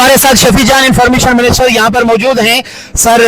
हमारे साथ शफी जान इंफॉर्मेशन मिनिस्टर यहाँ पर मौजूद हैं। सर,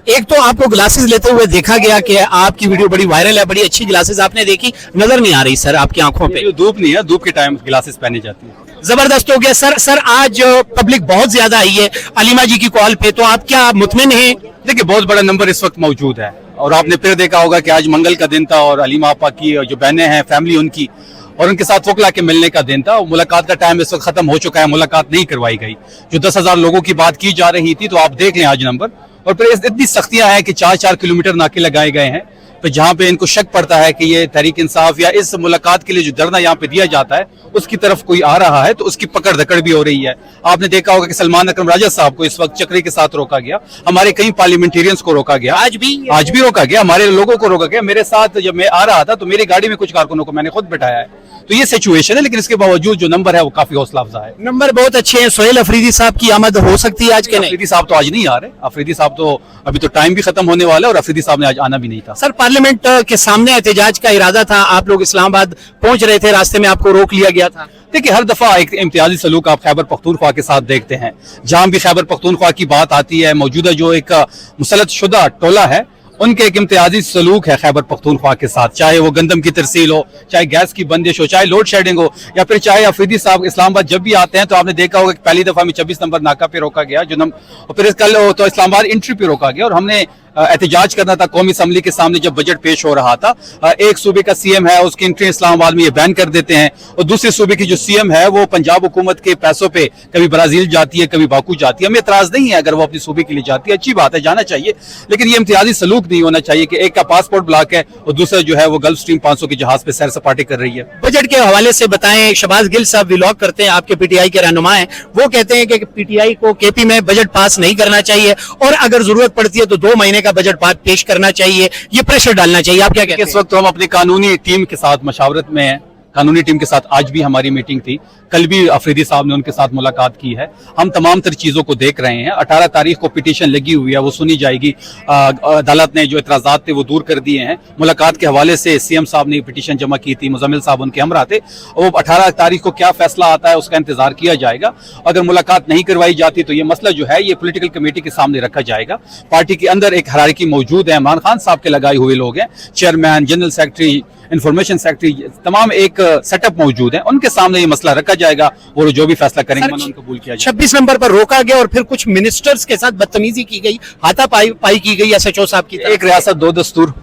एक तो आपको ग्लासेस लेते हुए देखा गया कि आपकी वीडियो बड़ी वायरल है, बड़ी अच्छी ग्लासेस आपने देखी, नजर नहीं आ रही सर आपकी आंखों पे। धूप नहीं है, धूप के टाइम ग्लासेस पहनी जाती है। जबरदस्त हो गया सर। आज पब्लिक बहुत ज्यादा आई है अलीमा जी की कॉल पे, तो आप क्या मुतमिन हैं? देखिए, बहुत बड़ा नंबर इस वक्त मौजूद है और आपने फिर देखा होगा कि आज मंगल का दिन था और अलीमा आपा की जो बहनें हैं, फैमिली उनकी, और उनके साथ वकला के मिलने का दिन था। और मुलाकात का टाइम इस वक्त खत्म हो चुका है, मुलाकात नहीं करवाई गई। जो 10,000 लोगों की बात की जा रही थी, तो आप देख लें आज नंबर। और फिर इतनी सख्तियां हैं कि 4-4 किलोमीटर नाके लगाए गए हैं। तो जहां पे इनको शक पड़ता है कि ये तहरीक इंसाफ या इस मुलाकात के लिए जो धरना यहाँ पे दिया जाता है उसकी तरफ कोई आ रहा है, तो उसकी पकड़ धकड़ भी हो रही है। आपने देखा होगा कि सलमान अकरम राजा साहब को इस वक्त चक्री के साथ रोका गया, हमारे कई पार्लियामेंटेरियंस को रोका गया, आज भी रोका गया, हमारे लोगों को रोका गया। मेरे साथ जब मैं आ रहा था तो मेरी गाड़ी में कुछ कारकुनों को मैंने खुद बिठाया है। तो ये सिचुएशन है, लेकिन इसके बावजूद जो नंबर है वो काफी हौसला अफजा है। नंबर बहुत अच्छे हैं। सोहेल अफरीदी साहब की आमद हो सकती है आज के? नहीं, अफरीदी साहब तो आज नहीं आ रहे। अफरीदी साहब तो अभी तो टाइम भी खत्म होने वाला है और अफरीदी साहब ने आज आना भी नहीं था। सर, पार्लियामेंट के सामने एहतजाज का इरादा था, आप लोग इस्लामाबाद पहुंच रहे थे, रास्ते में आपको रोक लिया गया था। देखिए, हर दफा एक इम्तियाजी सलूक आप खैबर पख्तूनख्वा के साथ देखते हैं। जहां भी खैबर पख्तूनख्वा की बात आती है, मौजूदा जो एक मुसलत शुदा टोला है, उनके एक इम्तियाजी सलूक है खैबर पख्तूनख्वा के साथ। चाहे वो गंदम की तरसील हो, चाहे गैस की बंदिश हो, चाहे लोड शेडिंग हो, या फिर चाहे अफरीदी साहब इस्लामाबाद जब भी आते हैं तो आपने देखा होगा कि पहली दफा में 26 नंबर नाका पे रोका गया, और फिर कल तो इस्लामाबाद एंट्री पे रोका गया। और हमने एहतजाज करना था कौमी असम्बली के सामने जब बजट पेश हो रहा था। एक सूबे का सीएम है, उसकी एंट्री इस्लामाबाद में ये बैन कर देते हैं, और दूसरे सूबे की जो सीएम है वो पंजाब हुकूमत के पैसों पे कभी ब्राजील जाती है, कभी बाकू जाती है। हमें एतराज नहीं है अगर वो अपने सूबे के लिए जाती है, अच्छी बात है, जाना चाहिए, लेकिन ये इम्तियाजी सलूक नहीं होना चाहिए कि एक का पासपोर्ट ब्लॉक है और दूसरा जो है वो गल्फ स्ट्रीम 500 के जहाज पे सैर सपाटे कर रही है। बजट के हवाले से बताएं। शहबाज गिल साहब व्लॉग करते हैं, आपके पीटीआई के रहनुमा हैं, वो कहते हैं कि पीटीआई को केपी में बजट पास नहीं करना चाहिए और अगर जरूरत पड़ती है तो 2 महीने का बजट पेश करना चाहिए, ये प्रेशर डालना चाहिए। आप क्या कहते हैं? इस वक्त तो हम अपनी कानूनी टीम के साथ मशावरत में हैं। कानूनी टीम के साथ आज भी हमारी मीटिंग थी, कल भी अफरीदी साहब ने उनके साथ मुलाकात की है। हम तमाम तर चीज़ों को देख रहे हैं। 18 तारीख को पिटीशन लगी हुई है, वो सुनी जाएगी। अदालत ने जो एतराज़ात थे वो दूर कर दिए हैं। मुलाकात के हवाले से सीएम साहब ने पिटीशन जमा की थी, मुजम्मिल साहब उनके हमरा थे। वो 18 तारीख को क्या फैसला आता है उसका इंतजार किया जाएगा। अगर मुलाकात नहीं करवाई जाती तो ये मसला जो है ये पोलिटिकल कमेटी के सामने रखा जाएगा। पार्टी के अंदर एक हरारकी मौजूद है, इमरान खान साहब के लगाए हुए लोग हैं, chairman, general secretary, information secretary, तमाम एक सेटअप मौजूद है, उनके सामने ये मसला रखा जाएगा और जो भी फैसला करेंगे उनको कबूल किया जाएगा। 26 नंबर पर रोका गया और फिर कुछ मिनिस्टर्स के साथ बदतमीजी की गई, हाथापाई की गई एसएचओ साहब की। एक रियासत 2 दस्तूर,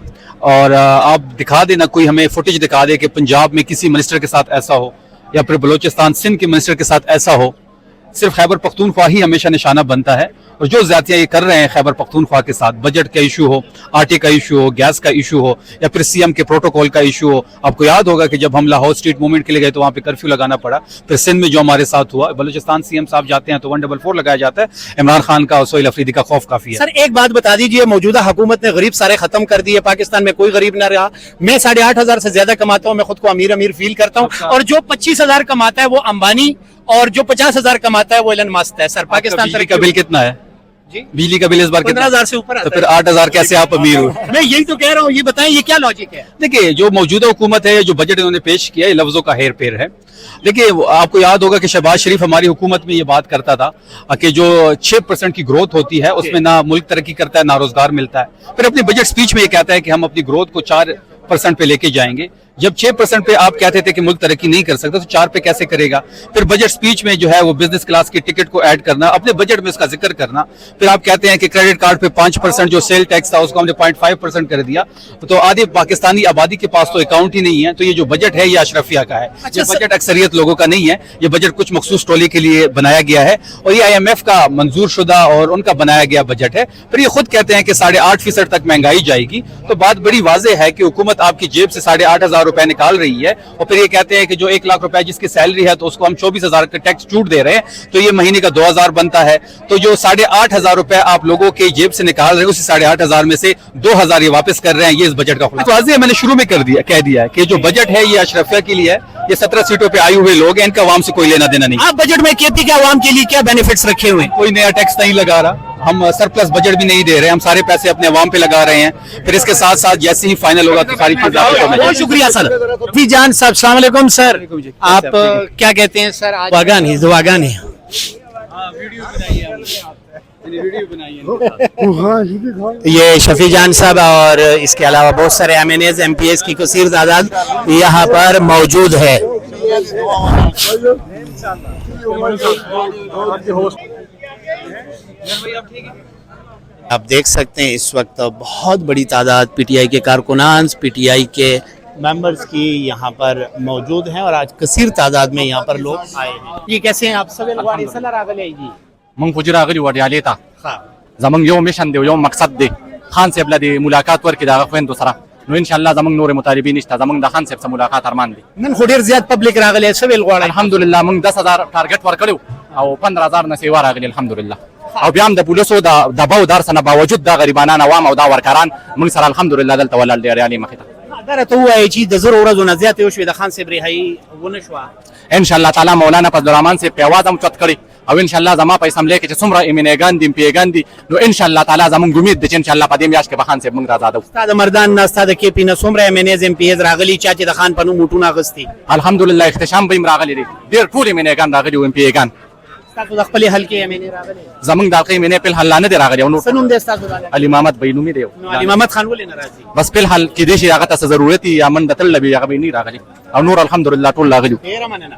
और आप दिखा देना, कोई हमें फुटेज दिखा दे कि पंजाब में किसी मिनिस्टर के साथ ऐसा हो या फिर बलोचिस्तान सिंध के मिनिस्टर के साथ ऐसा हो। सिर्फ खैबर पख्तूनख्वा ही हमेशा निशाना बनता है, और जो ज्यादतियां ये कर रहे हैं खैबर पख्तूनख्वा के साथ, बजट का इशू हो, आटे का इशू हो, गैस का इशू हो, या फिर सीएम के प्रोटोकॉल का इशू हो। आपको याद होगा कि जब हम लाहौर स्ट्रीट मूवमेंट के लिए गए तो वहां पे कर्फ्यू लगाना पड़ा। फिर सिंध में जो हमारे साथ हुआ, बलूचिस्तान सीएम साहब जाते हैं तो 144 लगाया जाता है। इमरान खान का और सोहेल अफरीदी का खौफ काफी है। सर, एक बात बता दीजिए, मौजूदा हुकूमत ने गरीब सारे खत्म कर दिए, पाकिस्तान में कोई गरीब ना रहा। मैं 8,500 से ज्यादा कमाता हूँ, मैं खुद को अमीर फील करता हूँ, और जो 25,000 कमाता है वो अंबानी, और जो 50,000 कमाता है वो एलन मस्क है। सर, पाकिस्तान का बिल कितना है जी? बिजली का बिल इस बार 15,000 से ऊपर, तो फिर 8,000 कैसे आप अमीर हो? मैं यही तो कह रहा हूँ, ये बताएं ये क्या लॉजिक है? देखिए, जो मौजूदा हुकूमत है, जो बजट इन्होंने पेश किया है, लफ्जों का हेर फेर है। देखिए, आपको याद होगा कि शहबाज शरीफ हमारी हुकूमत में ये बात करता था कि जो 6% की ग्रोथ होती है उसमें ना मुल्क तरक्की करता है ना रोजगार मिलता है। फिर अपनी बजट स्पीच में ये कहता है कि हम अपनी ग्रोथ को 4% पे लेके जाएंगे। जब 6% पे आप कहते थे कि मुल्क तरक्की नहीं कर सकता, तो 4 पे कैसे करेगा? फिर बजट स्पीच में जो है वो बिजनेस क्लास की टिकट को ऐड करना, अपने बजट में उसका जिक्र करना। फिर आप कहते हैं कि क्रेडिट कार्ड पे 5% जो सेल टैक्स था उसको हमने 0.5% कर दिया। तो आधी पाकिस्तानी आबादी के पास तो अकाउंट ही नहीं है। तो ये जो बजट है ये अशरफिया का है। ये बजट अक्सरियत लोगों का नहीं है, ये बजट कुछ मखसूस टोले के लिए बनाया गया है, और ये IMF का मंजूर शुदा और उनका बनाया गया बजट है। फिर ये खुद कहते हैं कि 8.5% तक महंगाई जाएगी। तो बात बड़ी वाज़ेह है कि हुकूमत आपकी जेब से 8,500 रुपए निकाल रही है, और फिर ये कहते हैं कि जो 1 लाख रुपए जिसकी सैलरी है तो उसको हम 24,000 का टैक्स छूट दे रहे हैं, तो ये महीने का 2,000 बनता है। तो जो 8,500 रुपए आप लोगों के जेब से निकाल रहे हैं, उसी 8,500 में से 2,000 ये वापस कर रहे हैं। ये इस बजट का खुलासा वाज़ेह मैंने शुरू में कह दिया है कि जो बजट है ये अशरफिया के लिए है। ये 17 सीटों पे आए हुए लोग हैं, इनका आवाम से कोई लेना देना नहीं। आप बजट में केपी के आवाम के लिए क्या बेनिफिट्स रखे हुए हैं? कोई नया टैक्स नहीं लगा रहा, हम सरप्लस बजट भी नहीं दे रहे, हम सारे पैसे अपने अवाम पे लगा रहे हैं। फिर इसके साथ साथ जैसे ही फाइनल होगा तो सारी चीजें। बहुत शुक्रिया सर। रफी जान साहब, अस्सलाम वालेकुम सर। आप क्या कहते हैं सर? आज یہ شفیع جان صاحب اور اس کے علاوہ بہت سارے MNAs MPs کی کثیر تعداد یہاں پر موجود ہے. آپ دیکھ سکتے ہیں اس وقت بہت بڑی تعداد PTI کے کارکنان PTI کے ممبرز کی یہاں پر موجود ہیں اور آج کثیر تعداد میں یہاں پر لوگ آئے ہیں. یہ کیسے ہیں آپ سویل غواړي سره راغلي جی؟ من خو راغلی وړیالې ته ها زمونږ یو میشن دی یو مقصد دی خان صاحب له دې ملاقات ورکړي د هغه خویندو سره نو ان شاء الله زمونږ نور مطالبین نشته زمونږ د خان صاحب سره ملاقات ارمان دی. نن خو ډیر زیات پبلک راغلی سویل غواړي. الحمدلله موږ 10,000 ټارګټ ورکړو او 15,000 نه سیوا راغلی الحمدلله او بیا هم د پولیسو د دباو درسنه باوجود د غریبانان عوام او د ورکران موږ سره الحمدلله دلته ولل دی ریالي مخې ته. دا راته ووایي چې د زرو ورځو نه زیاتې وشوې د خان صاحب رهایي ونه شوه. ان شاء الله تعالی مولانا فضل الرحمن صاحب په आवाज هم چت کړي او ان شاء الله زما په اسمبلی کې چې څومره ایمنګان دي پیګان دي نو ان شاء الله تعالی زموږ امید دي چې ان شاء الله په دې میاشت کې به خان صاحب موږ آزادو. استاد مردان نه استاد KP نه څومره MNAs MPs راغلي چا چې د خان په نوم موټونه اغستي؟ الحمدلله اختشام به راغلي دي ډیر ټول ایمنګان راغلي او پیګان استاد د خپل حل کې MNA راغلي زمونږ د حلقې مینې په حل نه دی راغلی او نو سنوم د استاد د علي محمد بینومي دی نو علي محمد خان ولې ناراضي؟ بس په حل کې دې شي هغه ته ضرورت یا من د تل لبي هغه به نه راغلی او نور الحمدلله ټول راغلی. ډیر مننه.